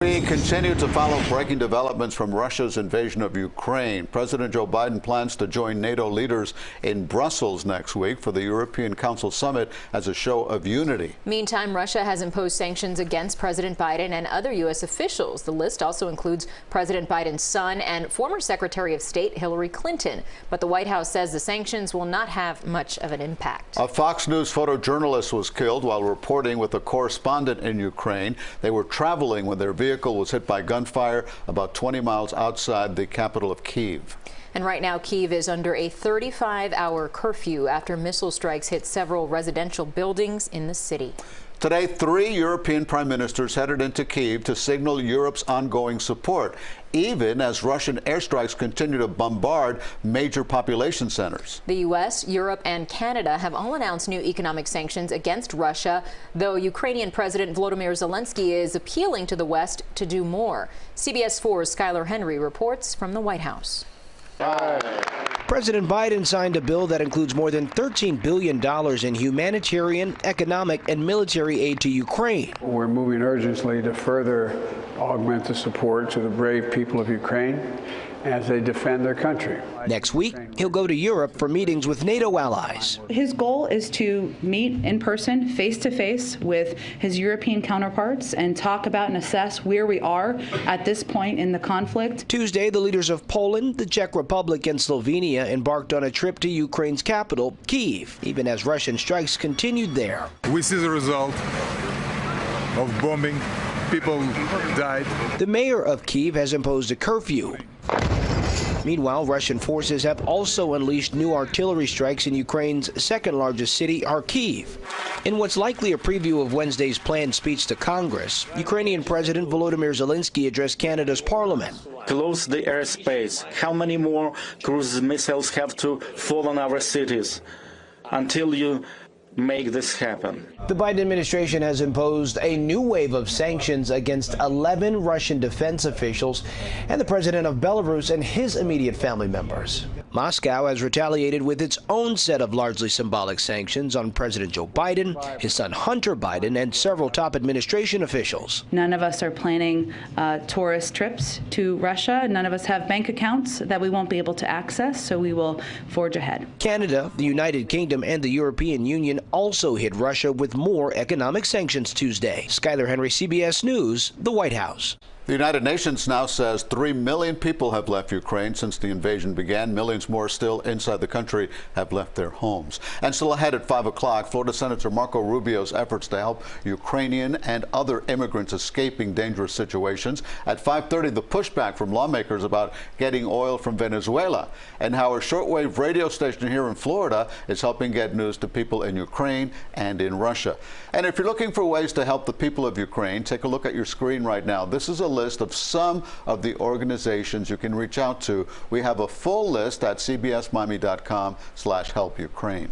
We continue to follow breaking developments from Russia's invasion of Ukraine. President Joe Biden plans to join NATO leaders in Brussels next week for the European Council summit as a show of unity. Meantime, Russia has imposed sanctions against President Biden and other U.S. officials. The list also includes President Biden's son and former Secretary of State Hillary Clinton. But the White House says the sanctions will not have much of an impact. A Fox News photojournalist was killed while reporting with a correspondent in Ukraine. They were traveling when their vehicle was hit by gunfire about 20 miles outside the capital of Kyiv. And right now, Kyiv is under a 35-hour curfew after missile strikes hit several residential buildings in the city. Today, 3 European prime ministers headed into Kyiv to signal Europe's ongoing support, even as Russian airstrikes continue to bombard major population centers. The U.S., Europe, and Canada have all announced new economic sanctions against Russia, though Ukrainian President Volodymyr Zelensky is appealing to the West to do more. CBS 4's Skyler Henry reports from the White House. President Biden signed a bill that includes more than $13 billion in humanitarian, economic, and military aid to Ukraine. We're moving urgently to further augment the support to the brave people of Ukraine as they defend their country. Next week, he'll go to Europe for meetings with NATO allies. His goal is to meet in person, face-to-face, with his European counterparts and talk about and assess where we are at this point in the conflict. Tuesday, the leaders of Poland, the Czech Republic, and Slovenia embarked on a trip to Ukraine's capital, Kyiv, even as Russian strikes continued there. We see the result of bombing. People died. The mayor of Kyiv has imposed a curfew. Meanwhile, Russian forces have also unleashed new artillery strikes in Ukraine's second-largest city, Kharkiv. In what's likely a preview of Wednesday's planned speech to Congress, Ukrainian President Volodymyr Zelensky addressed Canada's parliament. Close the airspace. How many more cruise missiles have to fall on our cities until you make this happen? The Biden administration has imposed a new wave of sanctions against 11 Russian defense officials and the president of Belarus and his immediate family members. Moscow has retaliated with its own set of largely symbolic sanctions on President Joe Biden, his son Hunter Biden, and several top administration officials. None of us are planning tourist trips to Russia. None of us have bank accounts that we won't be able to access, so we will forge ahead. Canada, the United Kingdom, and the European Union also hit Russia with more economic sanctions Tuesday. Skyler Henry, CBS News, the White House. The United Nations now says 3 million people have left Ukraine since the invasion began. Millions more still inside the country have left their homes. And still ahead at 5 o'clock, Florida Senator Marco Rubio's efforts to help Ukrainian and other immigrants escaping dangerous situations. At 5:30, the pushback from lawmakers about getting oil from Venezuela, and how a shortwave radio station here in Florida is helping get news to people in Ukraine and in Russia. And if you're looking for ways to help the people of Ukraine, take a look at your screen right now. This is a list of some of the organizations you can reach out to. We have a full list at cbsmiami.com/helpukraine.